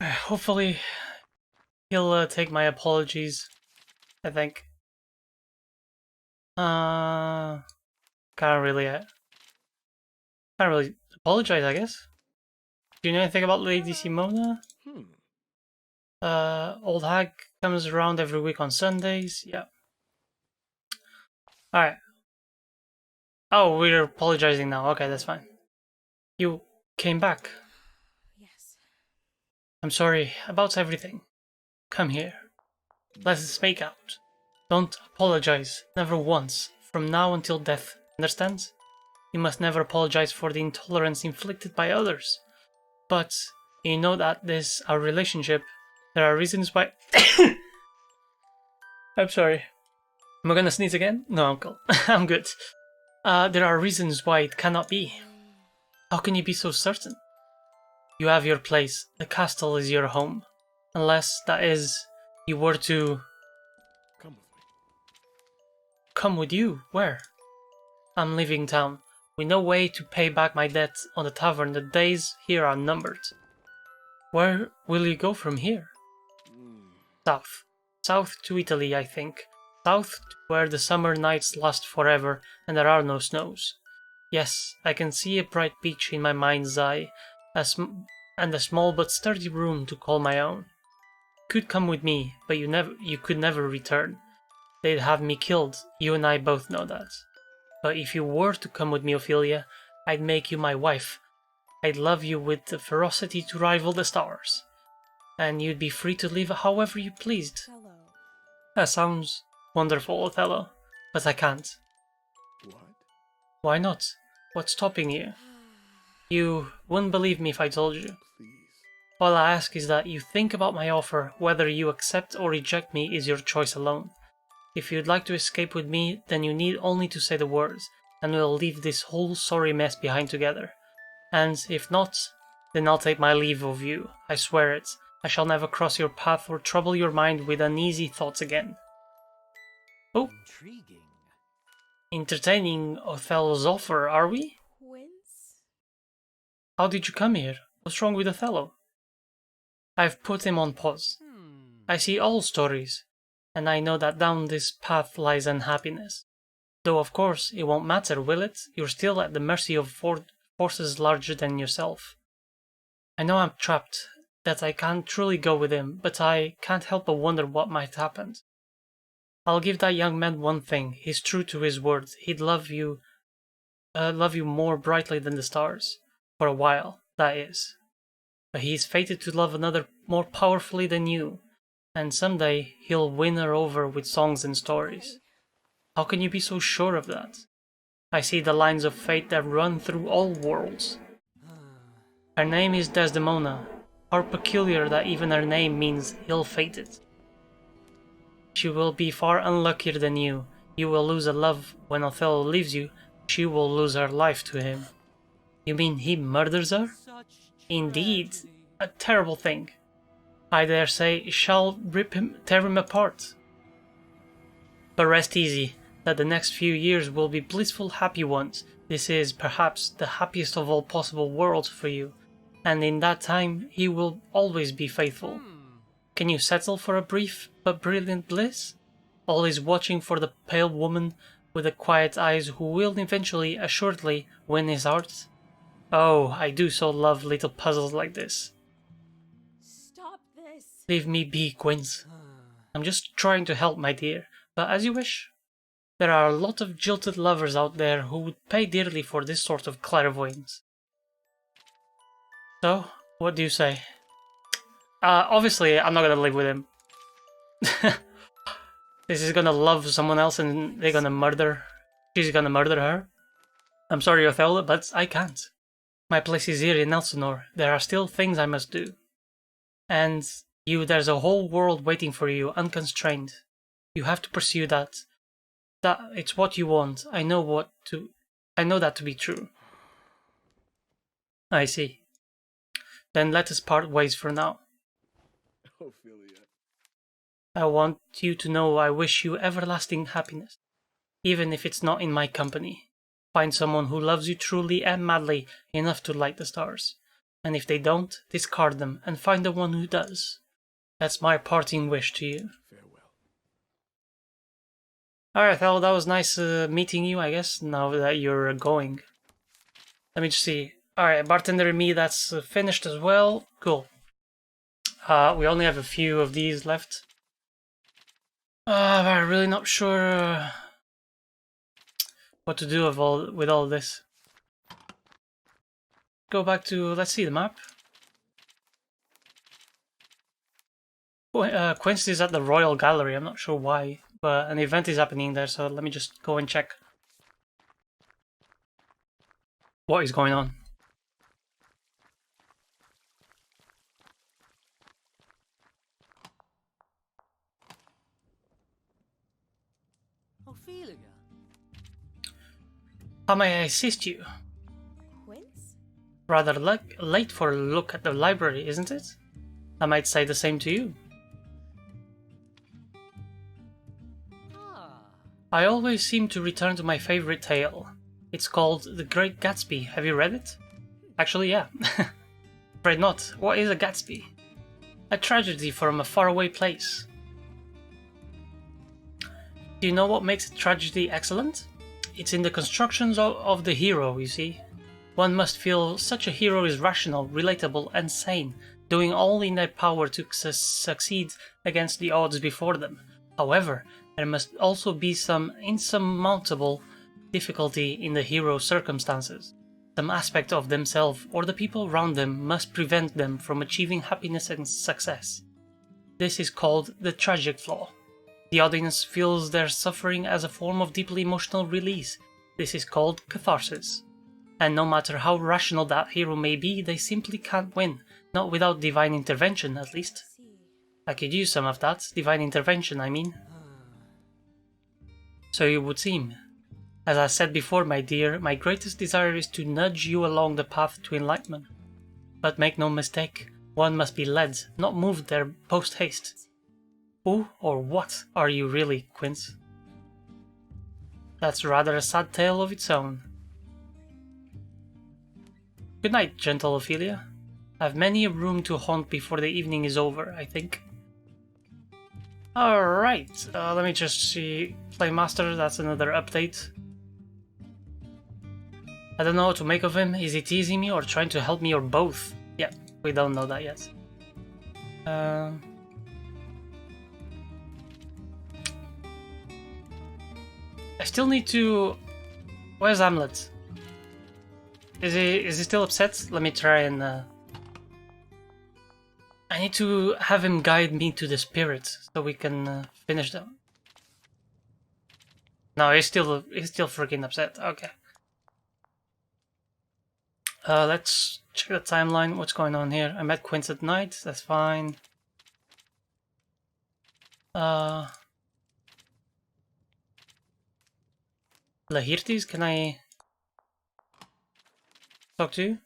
Hopefully, he'll take my apologies. I think. Uh, can't really, can't really apologize. I guess. Do you know anything about Lady Simona? Old hag comes around every week on Sundays. Yeah. All right. Oh, we're apologizing now. Okay, that's fine. You came back. Yes. I'm sorry about everything. Come here. Let's make out. Don't apologize. Never once. From now until death. Understand? You must never apologize for the intolerance inflicted by others. But you know that this our relationship. There are reasons why. I'm sorry. Am I gonna sneeze again? No, uncle. I'm good. There are reasons why it cannot be. How can you be so certain? You have your place. The castle is your home. Unless, that is, you were to... Come with me. Come with you? Where? I'm leaving town. With no way to pay back my debt on the tavern, the days here are numbered. Where will you go from here? South. South to Italy, I think. South to where the summer nights last forever and there are no snows. Yes, I can see a bright beach in my mind's eye, and a small but sturdy room to call my own. Could come with me, but you could never return. They'd have me killed, you and I both know that. But if you were to come with me, Ophelia, I'd make you my wife. I'd love you with the ferocity to rival the stars. And you'd be free to live however you pleased. Hello. That sounds wonderful, Othello, but I can't. What? Why not? What's stopping you? You wouldn't believe me if I told you. Please. All I ask is that you think about my offer. Whether you accept or reject me is your choice alone. If you'd like to escape with me, then you need only to say the words, and we'll leave this whole sorry mess behind together. And if not, then I'll take my leave of you. I swear it. I shall never cross your path or trouble your mind with uneasy thoughts again. Oh, Intriguing. entertaining Othello's offer, are we? Quince? How did you come here? What's wrong with Othello? I've put him on pause. I see all stories, and I know that down this path lies unhappiness. Though of course it won't matter, will it? You're still at the mercy of forces larger than yourself. I know I'm trapped, that I can't truly go with him, but I can't help but wonder what might happen. I'll give that young man one thing: he's true to his word. He'd love you more brightly than the stars. For a while, that is. But he is fated to love another more powerfully than you, and someday he'll win her over with songs and stories. How can you be so sure of that? I see the lines of fate that run through all worlds. Her name is Desdemona. How peculiar that even her name means ill-fated. She will be far unluckier than you. You will lose a love when Othello leaves you. She will lose her life to him. You mean he murders her? Indeed, a terrible thing. I dare say it shall tear him apart. But rest easy, that the next few years will be blissful, happy ones. This is, perhaps, the happiest of all possible worlds for you, and in that time he will always be faithful. Can you settle for a brief but brilliant bliss? Always watching for the pale woman with the quiet eyes who will eventually, assuredly, win his heart? Oh, I do so love little puzzles like this. Stop this. Leave me be, Quince. I'm just trying to help, my dear, but as you wish. There are a lot of jilted lovers out there who would pay dearly for this sort of clairvoyance. So, what do you say? Obviously, I'm not gonna live with him. This is gonna love someone else and they're gonna murder. She's gonna murder her. I'm sorry, Othello, but I can't. My place is here in Elsinore. There are still things I must do. And there's a whole world waiting for you, unconstrained. You have to pursue that. That it's what you want. I know that to be true. I see. Then let us part ways for now. Ophelia. I want you to know I wish you everlasting happiness, even if it's not in my company. Find someone who loves you truly and madly enough to light the stars. and if they don't, discard them and find the one who does. That's my parting wish to you. Farewell. Alright, well, that was nice meeting you, I guess, now that you're going. Let me just see. Alright, bartender me, that's finished as well. Cool. We only have a few of these left. I'm really not sure what to do with all this. Go back to, let's see the map. Quince is at the Royal Gallery, I'm not sure why, but an event is happening there, so let me just go and check what is going on. Ophelia. How may I assist you? Quince? Rather late for a look at the library, isn't it? I might say the same to you. I always seem to return to my favorite tale. It's called The Great Gatsby. Have you read it? Actually, yeah. Afraid not. What is a Gatsby? A tragedy from a faraway place. Do you know what makes a tragedy excellent? It's in the constructions of the hero, you see. One must feel such a hero is rational, relatable, and sane, doing all in their power to succeed against the odds before them. However, there must also be some insurmountable difficulty in the hero's circumstances. Some aspect of themselves or the people around them must prevent them from achieving happiness and success. This is called the tragic flaw. The audience feels their suffering as a form of deeply emotional release. This is called catharsis. And no matter how rational that hero may be, they simply can't win, not without divine intervention at least. See. I could use some of that, divine intervention I mean. So it would seem. As I said before, my dear, my greatest desire is to nudge you along the path to enlightenment. But make no mistake, one must be led, not moved there post-haste. Who or what are you really, Quince? That's rather a sad tale of its own. Good night, gentle Ophelia. I've many a room to haunt before the evening is over, I think. Alright, let me just see. Playmaster, that's another update. I don't know what to make of him. Is he teasing me or trying to help me or both? Yeah, we don't know that yet. I still need to... Where's Hamlet? Is he still upset? Let me try and... I need to have him guide me to the spirit so we can finish them. No, he's still freaking upset. Okay. Let's check the timeline. What's going on here? I met Quince at night. That's fine. Lahirtis, can I talk to you?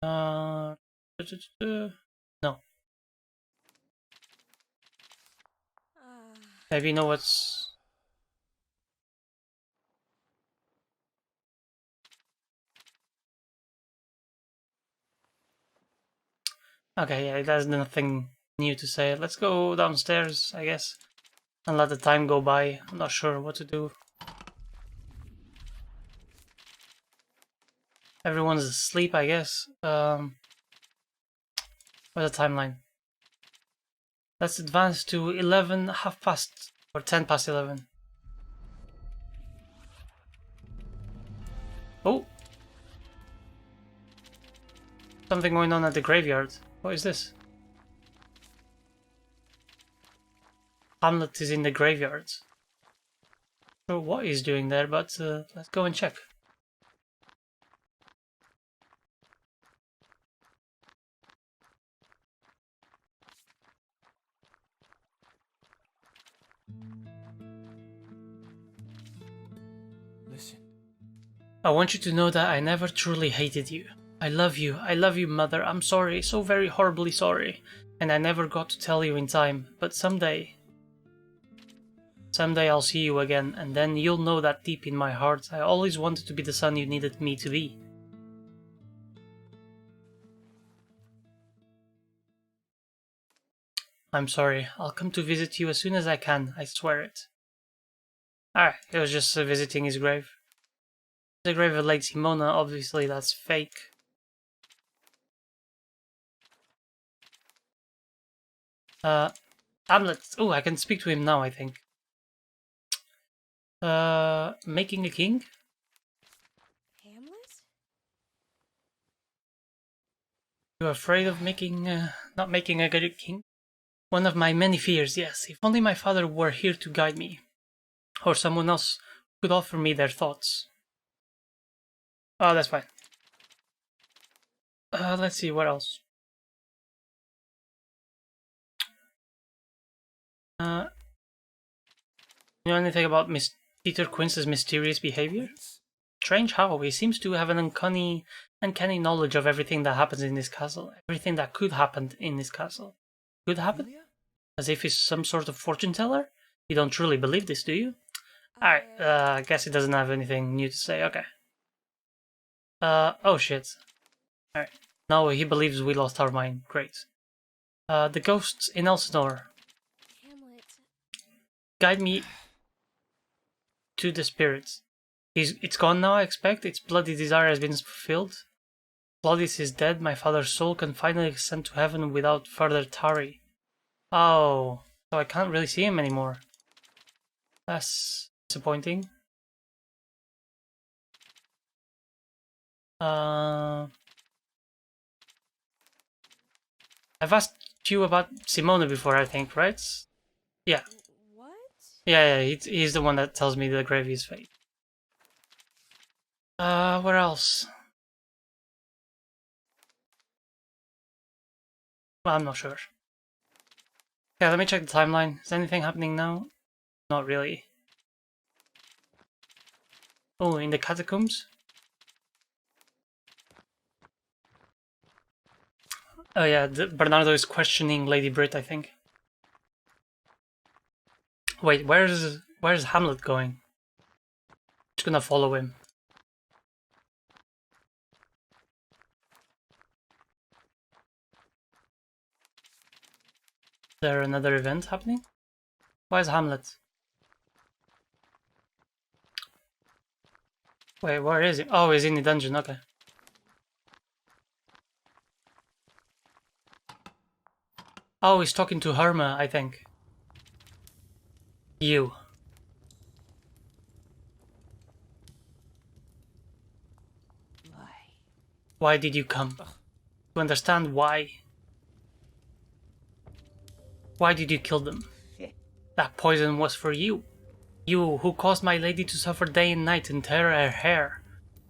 No. Maybe you know what's... Okay, yeah, there's nothing new to say. Let's go downstairs, I guess, and let the time go by. I'm not sure what to do. Everyone's asleep, I guess. Where's the timeline? Let's advance to 11, half past, or 10 past 11. Oh! Something going on at the graveyard. What is this? Hamlet is in the graveyard. Not sure what he's doing there, but let's go and check. Listen. I want you to know that I never truly hated you. I love you, mother. I'm sorry, so very horribly sorry. And I never got to tell you in time, but someday I'll see you again, and then you'll know that deep in my heart I always wanted to be the son you needed me to be. I'm sorry. I'll come to visit you as soon as I can, I swear it. Alright, he was just visiting his grave. The grave of Lady Simona, obviously that's fake. Hamlet. Oh, I can speak to him now, I think. Making a king? Hamlet? You're afraid of not making a good king? One of my many fears, yes. If only my father were here to guide me. Or someone else could offer me their thoughts. Oh, that's fine. Let's see, what else? You know anything about Peter Quince's mysterious behavior? Strange how, he seems to have an uncanny knowledge of everything that happens in this castle. Everything that could happen in this castle. Could happen? As if he's some sort of fortune teller? You don't truly believe this, do you? Alright, I guess he doesn't have anything new to say, okay. Oh shit. Alright. No, he believes we lost our mind. Great. The ghosts in Elsinore. Hamlet. Guide me to the spirits. It's gone now, I expect. Its bloody desire has been fulfilled. Claudius is dead. My father's soul can finally ascend to heaven without further tarry. Oh, so I can't really see him anymore. That's disappointing. I've asked you about Simone before, I think, right? Yeah. What? Yeah, he's the one that tells me the grave is fake. Where else? Well, I'm not sure. Yeah, let me check the timeline. Is anything happening now? Not really. Oh, in the catacombs? Oh yeah, Bernardo is questioning Lady Brit, I think. Wait, where's Hamlet going? Just gonna follow him. Is there another event happening? Why is Hamlet? Wait, where is he? Oh, he's in the dungeon, okay. Oh, he's talking to Herma, I think. You. Why did you come? To understand why. Why did you kill them? That poison was for you. You who caused my lady to suffer day and night and tear her hair.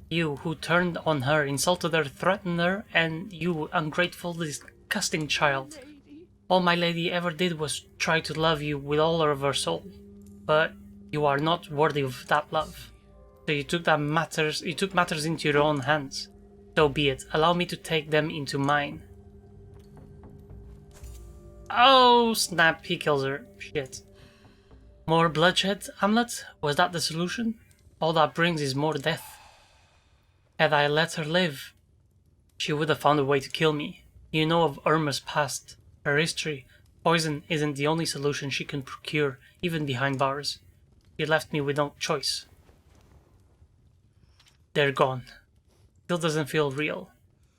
You who turned on her, insulted her, threatened her, and you ungrateful, disgusting child. All my lady ever did was try to love you with all of her soul. But you are not worthy of that love. So you took matters into your own hands. So be it. Allow me to take them into mine. Oh snap, he kills her. Shit. More bloodshed, Hamlet? Was that the solution? All that brings is more death. Had I let her live, she would have found a way to kill me. You know of Irma's past, her history. Poison isn't the only solution she can procure, even behind bars. She left me with no choice. They're gone. Still doesn't feel real.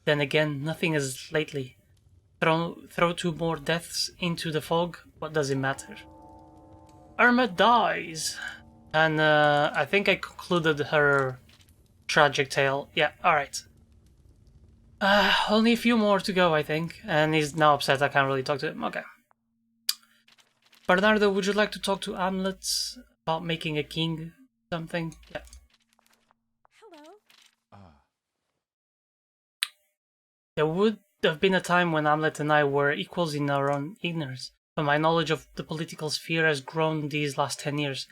Then again, nothing has lately. Throw two more deaths into the fog, what does it matter? Irma dies! And I think I concluded her tragic tale. Yeah, alright. Only a few more to go, I think. And he's now upset I can't really talk to him. Okay. Bernardo, would you like to talk to Hamlet about making a king? Something? Yeah. Hello. There would have been a time when Hamlet and I were equals in our own ignorance, but my knowledge of the political sphere has grown these last 10 years,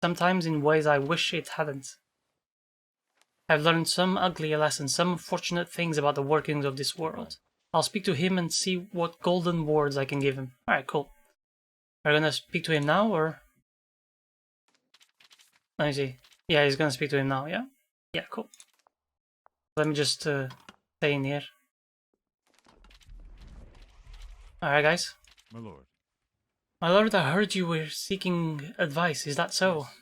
sometimes in ways I wish it hadn't. I've learned some ugly lessons, some unfortunate things about the workings of this world. I'll speak to him and see what golden words I can give him. Alright, cool. Are you gonna speak to him now, or...? Let me see. Yeah, he's gonna speak to him now, yeah? Yeah, cool. Let me just stay in here. Alright, guys. My lord. My lord, I heard you were seeking advice. Is that so? Yes.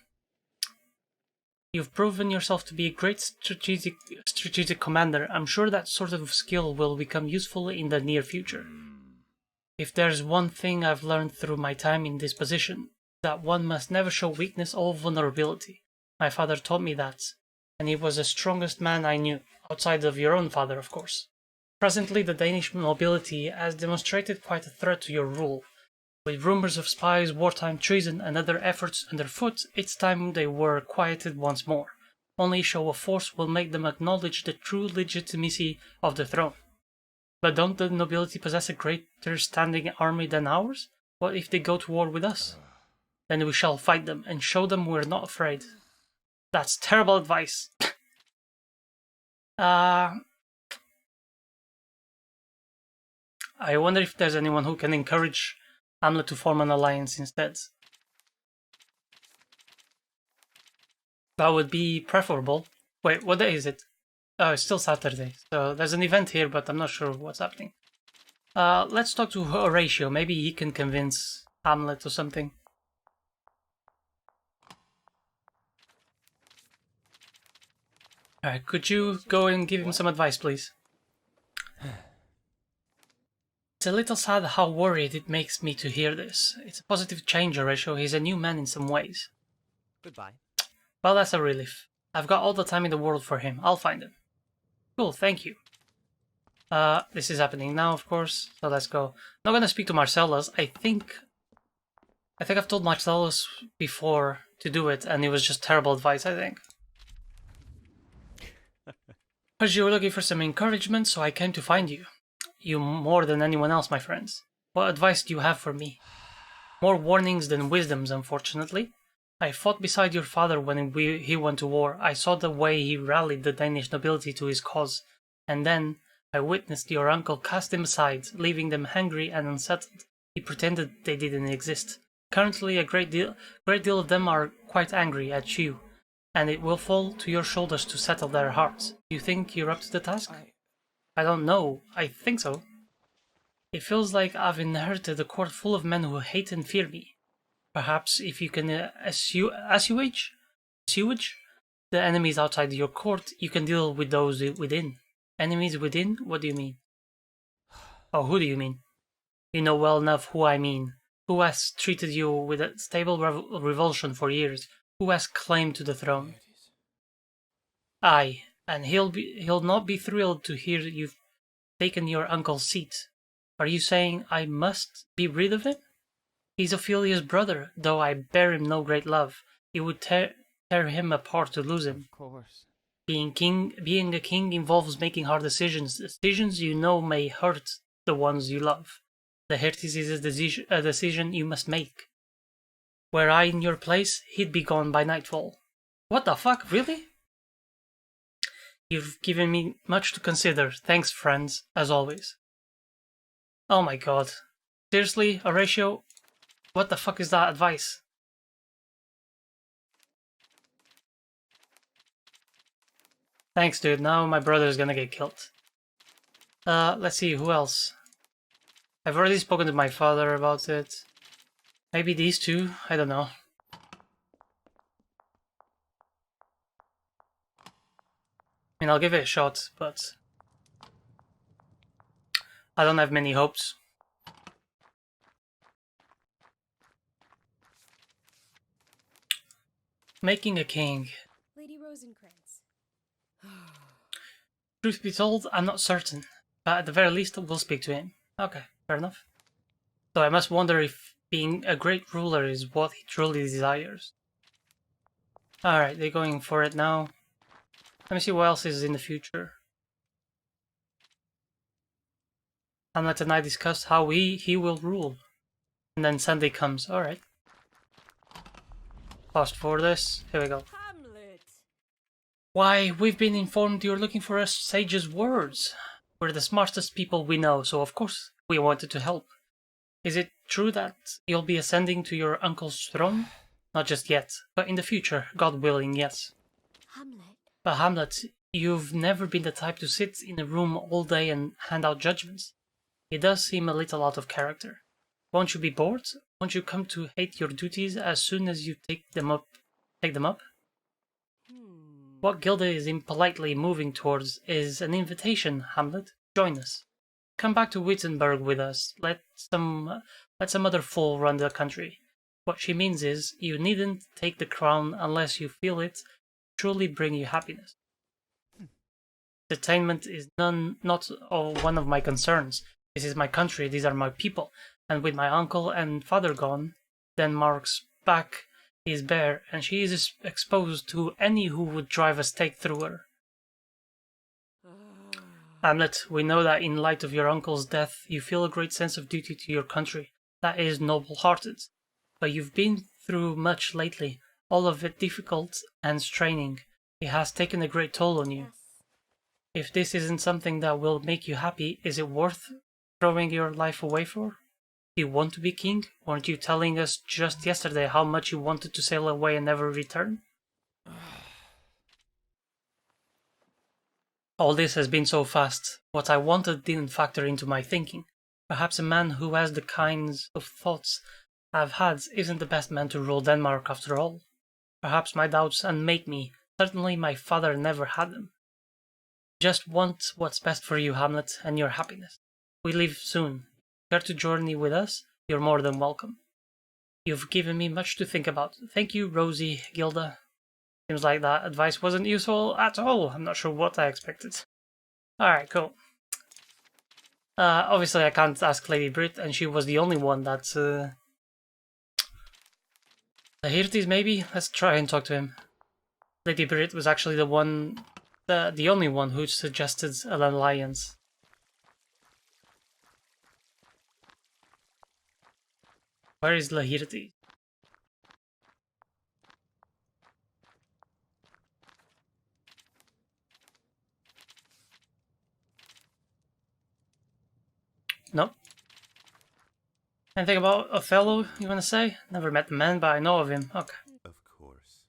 You've proven yourself to be a great strategic commander. I'm sure that sort of skill will become useful in the near future. If there's one thing I've learned through my time in this position, that one must never show weakness or vulnerability. My father taught me that, and he was the strongest man I knew, outside of your own father, of course. Presently, the Danish nobility has demonstrated quite a threat to your rule. With rumors of spies, wartime treason, and other efforts underfoot, it's time they were quieted once more. Only show of force will make them acknowledge the true legitimacy of the throne. But don't the nobility possess a greater standing army than ours? What if they go to war with us? Then we shall fight them and show them we're not afraid. That's terrible advice. I wonder if there's anyone who can encourage Hamlet to form an alliance instead. That would be preferable. Wait, what day is it? Oh, it's still Saturday. So there's an event here, but I'm not sure what's happening. Let's talk to Horatio. Maybe he can convince Hamlet or something. Alright, could you go and give him some advice, please? It's a little sad how worried it makes me to hear this. It's a positive change, Horatio. He's a new man in some ways. Goodbye. Well, that's a relief. I've got all the time in the world for him. I'll find him. Cool, thank you. This is happening now, of course, so let's go. Not gonna speak to Marcellus. I think I've told Marcellus before to do it, and it was just terrible advice, I think. Heard you were looking for some encouragement, so I came to find you. You more than anyone else, my friends. What advice do you have for me? More warnings than wisdoms, unfortunately. I fought beside your father when he went to war. I saw the way he rallied the Danish nobility to his cause, and then I witnessed your uncle cast them aside, leaving them hungry and unsettled. He pretended they didn't exist. Currently, a great deal of them are quite angry at you, and it will fall to your shoulders to settle their hearts. Do you think you're up to the task? I don't know. I think so. It feels like I've inherited a court full of men who hate and fear me. Perhaps if you can assuage the enemies outside your court, you can deal with those within. Enemies within? What do you mean? Oh, who do you mean? You know well enough who I mean. Who has treated you with a stable revulsion for years? Who has claim to the throne? Aye, and he'll not be thrilled to hear you've taken your uncle's seat. Are you saying I must be rid of him? He's Ophelia's brother, though I bear him no great love. It would tear him apart to lose him. Of course. Being a king involves making hard decisions. Decisions you know may hurt the ones you love. The Hertis is a decision you must make. Were I in your place, he'd be gone by nightfall. What the fuck, really? You've given me much to consider. Thanks, friends, as always. Oh my god. Seriously, Horatio? What the fuck is that advice? Thanks, dude. Now my brother's gonna get killed. Let's see, who else? I've already spoken to my father about it. Maybe these two? I don't know. I mean, I'll give it a shot, but I don't have many hopes. Making a king. Lady Rosencrantz. Truth be told, I'm not certain, but at the very least we'll speak to him. Okay, fair enough. So I must wonder if being a great ruler is what he truly desires. Alright, they're going for it now. Let me see what else is in the future. Hamlet and I discussed how he will rule. And then Sunday comes. Alright. Fast forward this. Here we go. Hamlet. Why, we've been informed you're looking for a sage's words. We're the smartest people we know, so of course we wanted to help. Is it true that you'll be ascending to your uncle's throne? Not just yet, but in the future, God willing, yes. Hamlet. But Hamlet, you've never been the type to sit in a room all day and hand out judgments. It does seem a little out of character. Won't you be bored? Won't you come to hate your duties as soon as you take them up? What Gilda is impolitely moving towards is an invitation, Hamlet. Join us. Come back to Wittenberg with us. Let some other fool run the country. What she means is, you needn't take the crown unless you feel it truly bring you happiness. Entertainment is not one of my concerns. This is my country, these are my people, and with my uncle and father gone, Denmark's back is bare, and she is exposed to any who would drive a stake through her. Hamlet, we know that in light of your uncle's death, you feel a great sense of duty to your country. That is noble-hearted. But you've been through much lately, all of it difficult and straining. It has taken a great toll on you. Yes. If this isn't something that will make you happy, is it worth throwing your life away for? Do you want to be king? Weren't you telling us just yesterday how much you wanted to sail away and never return? All this has been so fast. What I wanted didn't factor into my thinking. Perhaps a man who has the kinds of thoughts I've had isn't the best man to rule Denmark after all. Perhaps my doubts unmake me. Certainly my father never had them. Just want what's best for you, Hamlet, and your happiness. We leave soon. Care to journey with us? You're more than welcome. You've given me much to think about. Thank you, Rosie, Gilda. Seems like that advice wasn't useful at all. I'm not sure what I expected. Alright, cool. Obviously I can't ask Lady Brit, and she was the only one that... Laertes, maybe? Let's try and talk to him. Lady Brit was actually the only one who suggested an alliance. Where is Laertes? Nope. Anything about Othello you want to say? Never met the man, but I know of him. Okay. Of course.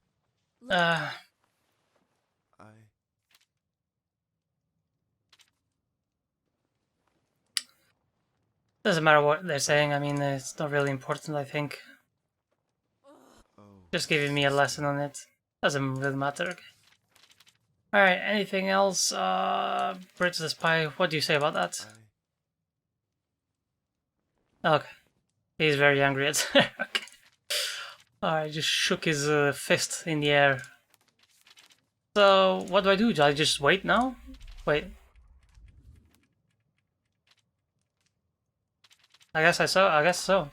Doesn't matter what they're saying. I mean, it's not really important, I think. Just giving me a lesson on it. Doesn't really matter. Okay. Alright, anything else? Brit the Spy, what do you say about that? Okay. He's very angry at her. Okay. Alright, just shook his fist in the air. So, what do? Do I just wait now? Wait. I guess so.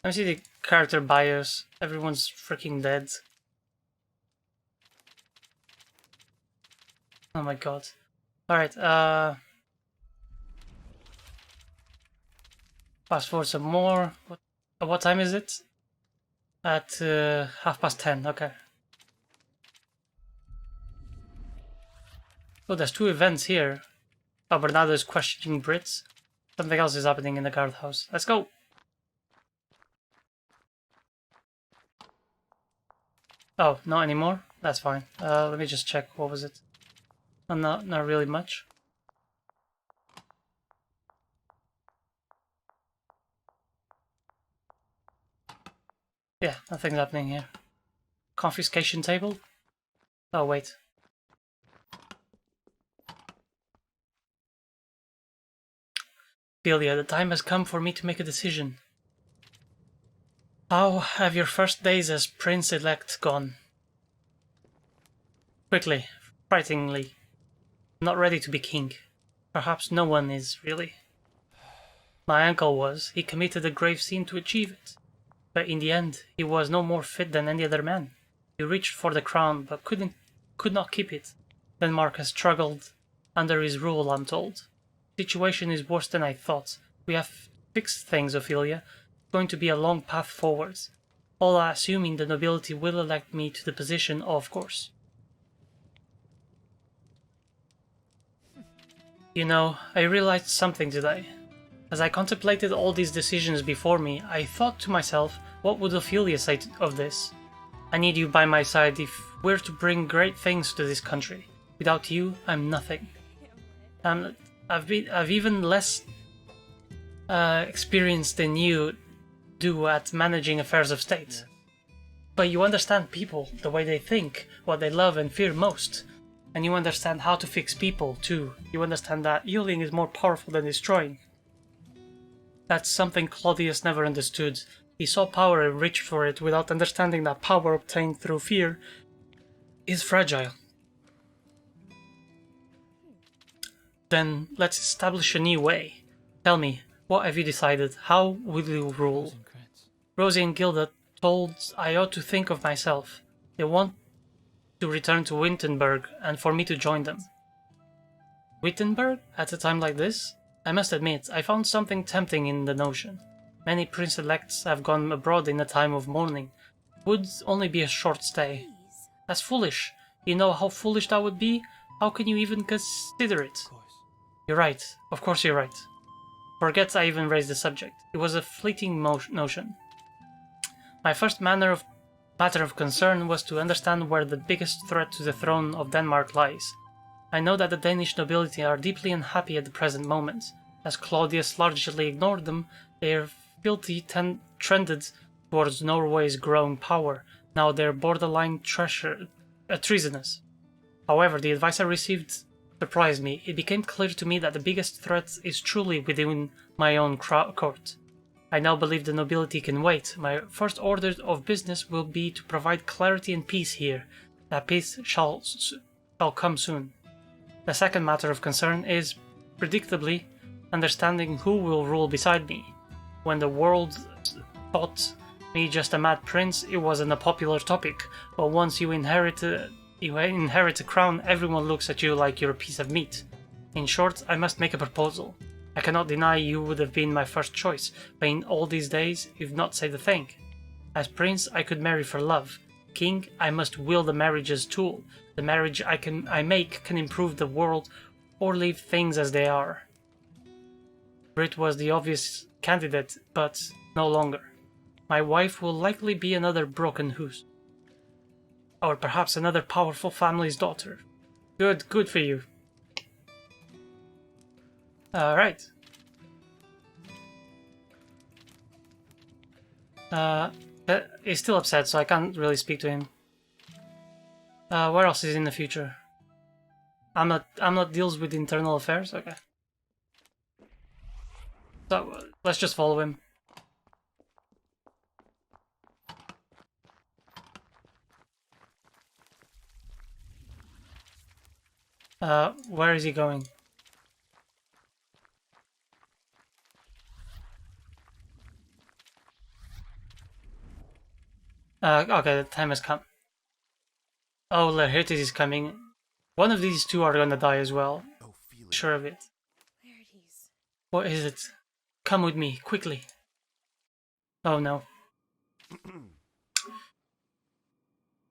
Let me see the character bios. Everyone's freaking dead. Oh my god. Alright, fast forward some more. What time is it? At 10:30, okay. Oh, there's 2 events here. Oh, Bernardo is questioning Brits. Something else is happening in the guardhouse. Let's go! Oh, not anymore? That's fine. Let me just check. What was it? Not really much. Yeah, nothing's happening here. Confiscation table? Oh, wait. Ophelia, the time has come for me to make a decision. How have your first days as Prince-elect gone? Quickly, frighteningly. I'm not ready to be king. Perhaps no one is, really. My uncle was. He committed a grave sin to achieve it. But in the end, he was no more fit than any other man. He reached for the crown, but could not keep it. Denmark has struggled under his rule, I'm told. The situation is worse than I thought. We have fixed things, Ophelia. It's going to be a long path forwards. All assuming the nobility will elect me to the position, of course. You know, I realized something today. As I contemplated all these decisions before me, I thought to myself, what would Ophelia say of this? I need you by my side if we're to bring great things to this country. Without you, I'm nothing. I've even less experience than you do at managing affairs of state. But you understand people, the way they think, what they love and fear most. And you understand how to fix people, too. You understand that healing is more powerful than destroying. That's something Claudius never understood. He saw power and reached for it without understanding that power obtained through fear is fragile. Then let's establish a new way. Tell me, what have you decided? How will you rule? Rosie and Gilda told I ought to think of myself. They want to return to Wittenberg and for me to join them. Wittenberg? At a time like this? I must admit, I found something tempting in the notion. Many prince-elects have gone abroad in a time of mourning. Would only be a short stay. That's foolish. You know how foolish that would be? How can you even consider it? You're right. Of course you're right. Forget I even raised the subject. It was a fleeting notion. My first matter of concern was to understand where the biggest threat to the throne of Denmark lies. I know that the Danish nobility are deeply unhappy at the present moment. As Claudius largely ignored them, their fealty trended towards Norway's growing power. Now they're borderline treasonous. However, the advice I received surprised me. It became clear to me that the biggest threat is truly within my own court. I now believe the nobility can wait. My first order of business will be to provide clarity and peace here. That peace shall come soon. The second matter of concern is, predictably, understanding who will rule beside me. When the world thought me just a mad prince, it wasn't a popular topic, but once you inherit a crown, everyone looks at you like you're a piece of meat. In short, I must make a proposal. I cannot deny you would have been my first choice, but in all these days, you've not said a thing. As prince, I could marry for love. King, I must wield the marriage as tool. The marriage I make can improve the world or leave things as they are. Brit was the obvious candidate, but no longer. My wife will likely be another broken hoose. Or perhaps another powerful family's daughter. Good for you. Alright. He's still upset, so I can't really speak to him. Where else is in the future? Hamlet deals with internal affairs? Okay. So, let's just follow him. Where is he going? Okay, the time has come. Oh, Laertes is coming. One of these two are gonna die as well. Ophelia. Sure of it. Laertes. What is it? Come with me, quickly. Oh no.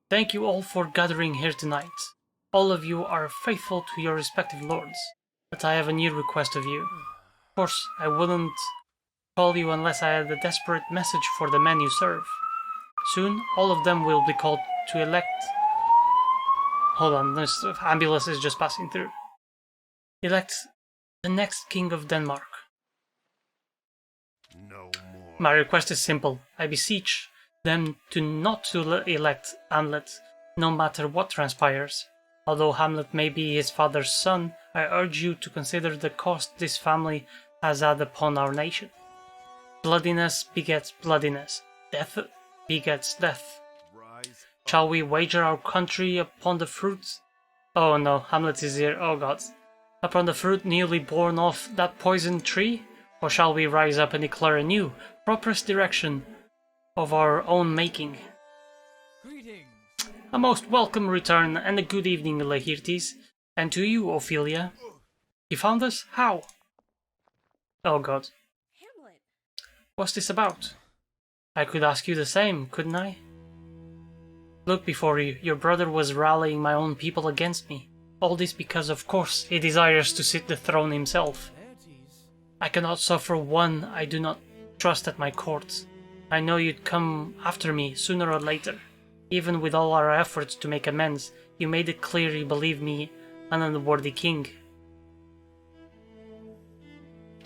Thank you all for gathering here tonight. All of you are faithful to your respective lords, but I have a new request of you. Of course, I wouldn't call you unless I had a desperate message for the men you serve. Soon, all of them will be called to elect... Hold on, this ambulance is just passing through. Elect the next king of Denmark. No more. My request is simple. I beseech them not to elect Hamlet, no matter what transpires. Although Hamlet may be his father's son, I urge you to consider the cost this family has had upon our nation. Bloodiness begets bloodiness. Death begets death. Rise. Shall we wager our country upon the fruit? Oh no, Hamlet is here, oh god. Upon the fruit newly born off that poisoned tree? Or shall we rise up and declare a new, properest direction of our own making? Greetings. A most welcome return and a good evening, Laertes. And to you, Ophelia. You found us? How? Oh god. Hamlet. What's this about? I could ask you the same, couldn't I? Look before you, your brother was rallying my own people against me. All this because, of course, he desires to sit the throne himself. Laertes. I cannot suffer one I do not trust at my court. I know you'd come after me sooner or later. Even with all our efforts to make amends, you made it clear you believe me an unworthy king.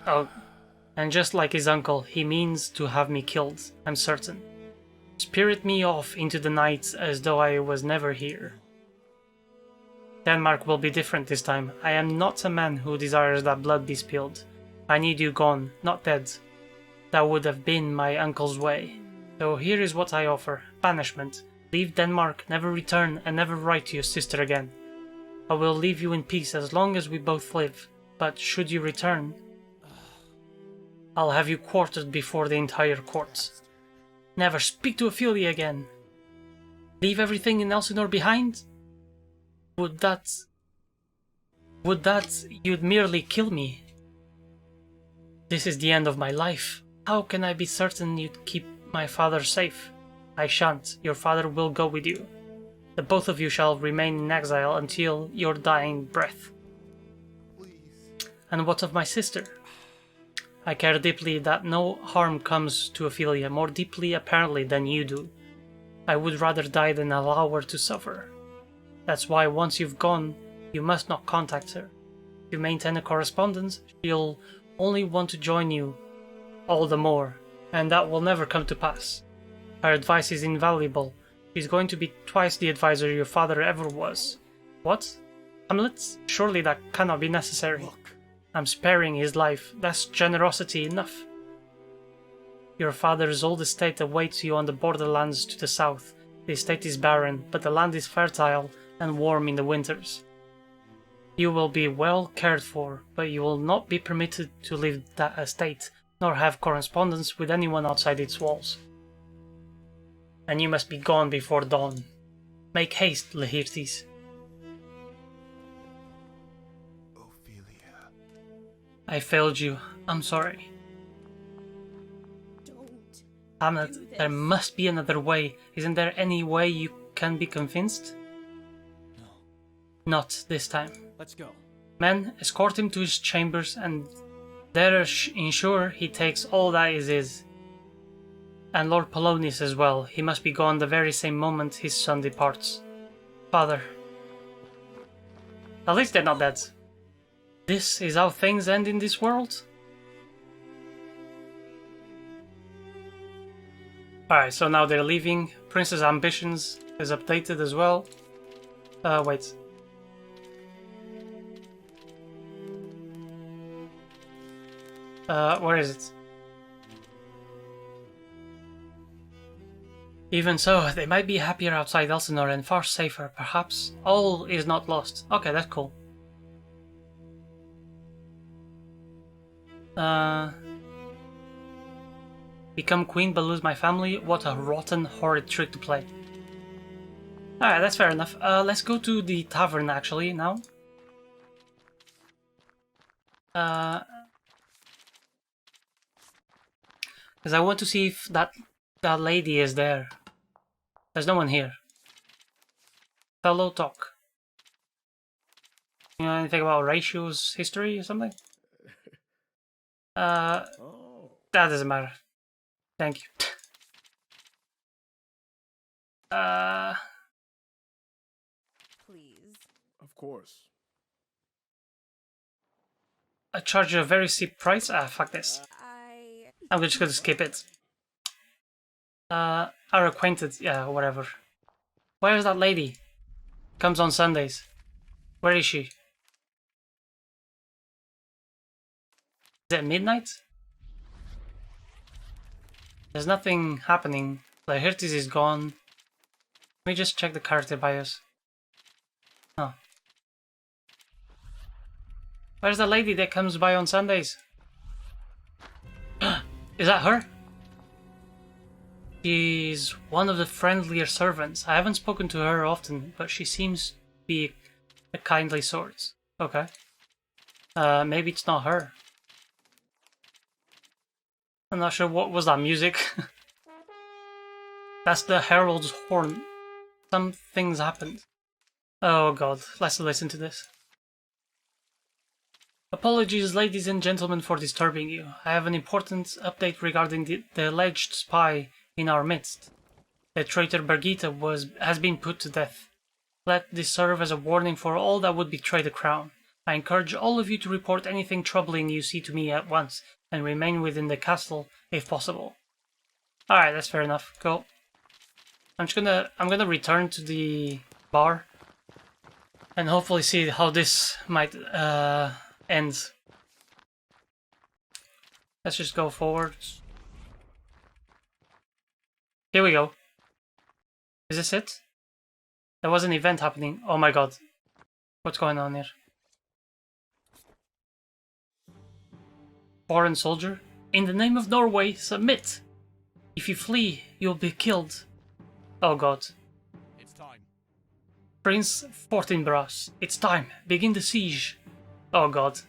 Oh, and just like his uncle, he means to have me killed, I'm certain. Spirit me off into the night as though I was never here. Denmark will be different this time. I am not a man who desires that blood be spilled. I need you gone, not dead. That would have been my uncle's way. So here is what I offer. Banishment. Leave Denmark, never return, and never write to your sister again. I will leave you in peace as long as we both live, but should you return, I'll have you quartered before the entire court. Never speak to Ophelia again. Leave everything in Elsinore behind? Would that you'd merely kill me? This is the end of my life. How can I be certain you'd keep my father safe? I shan't. Your father will go with you. The both of you shall remain in exile until your dying breath. Please. And what of my sister? I care deeply that no harm comes to Ophelia, more deeply apparently than you do. I would rather die than allow her to suffer. That's why once you've gone, you must not contact her. If you maintain a correspondence, she'll only want to join you all the more, and that will never come to pass. Her advice is invaluable. She's going to be twice the advisor your father ever was. What? Hamlet? Surely that cannot be necessary. Look. I'm sparing his life. That's generosity enough. Your father's old estate awaits you on the borderlands to the south. The estate is barren, but the land is fertile and warm in the winters. You will be well cared for, but you will not be permitted to leave that estate, nor have correspondence with anyone outside its walls. And you must be gone before dawn. Make haste, Laertes. Ophelia. I failed you. I'm sorry. Don't. Hamlet, Do this. there must be another way. Isn't there any way you can be convinced? No. Not this time. Let's go. Men, escort him to his chambers and there ensure he takes all that is his. And Lord Polonius as well. He must be gone the very same moment his son departs. Father. At least they're not dead. This is how things end in this world? Alright, so now they're leaving. Prince's Ambitions is updated as well. Wait. Where is it? Even so, they might be happier outside Elsinore and far safer, perhaps. All is not lost. Okay, that's cool. Become queen but lose my family? What a rotten, horrid trick to play. Alright, that's fair enough. Let's go to the tavern actually now. Because I want to see if that lady is there. There's no one here. Fellow talk. You know anything about Horatio's history or something? Oh. That doesn't matter. Thank you. Please. Of course. I charge you a very steep price? Ah, fuck this. I'm just gonna skip it. Our acquainted, yeah, whatever. Where is that lady? Comes on Sundays. Where is she? Is it midnight? There's nothing happening. Laertes is gone. Let me just check the character bios. Oh. Where's the lady that comes by on Sundays? Is that her? She's one of the friendlier servants. I haven't spoken to her often, but she seems to be a kindly sort. Okay. Maybe it's not her. I'm not sure. What was that music? That's the herald's horn. Some things happened. Oh god, let's listen to this. Apologies, ladies and gentlemen, for disturbing you. I have an important update regarding the alleged spy in our midst. The traitor Birgitta has been put to death. Let this serve as a warning for all that would betray the crown. I encourage all of you to report anything troubling you see to me at once, and remain within the castle if possible. Alright, that's fair enough. Cool. I'm gonna return to the bar and hopefully see how this might end. Let's just go forward. Here we go. Is this it? There was an event happening. Oh my god. What's going on here? Foreign soldier? In the name of Norway, submit! If you flee, you'll be killed. Oh god. It's time. Prince Fortinbras, it's time. Begin the siege. Oh god.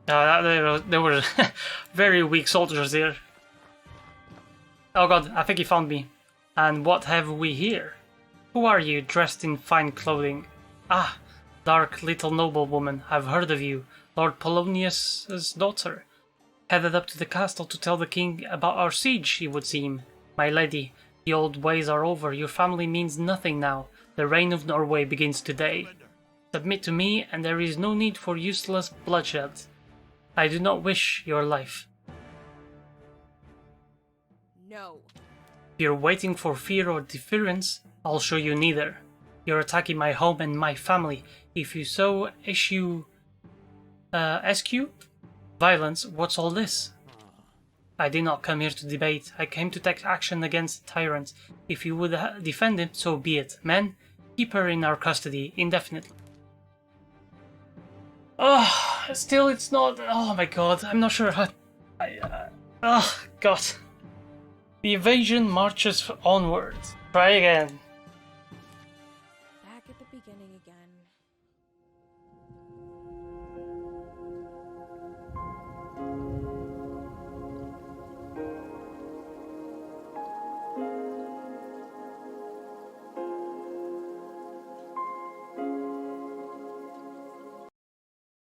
There were very weak soldiers here. Oh god, I think he found me. And what have we here? Who are you, dressed in fine clothing? Ah, dark little noblewoman, I've heard of you. Lord Polonius's daughter. Headed up to the castle to tell the king about our siege, it would seem. My lady, the old ways are over, your family means nothing now. The reign of Norway begins today. Submit to me, and there is no need for useless bloodshed. I do not wish your life. No. If you're waiting for fear or deference, I'll show you neither. You're attacking my home and my family. If you so eschew violence, what's all this? I did not come here to debate. I came to take action against tyrants. If you would defend him, so be it. Men, keep her in our custody indefinitely. Oh, still it's not. Oh my god, I'm not sure how. Oh god. The invasion marches onwards. Try again.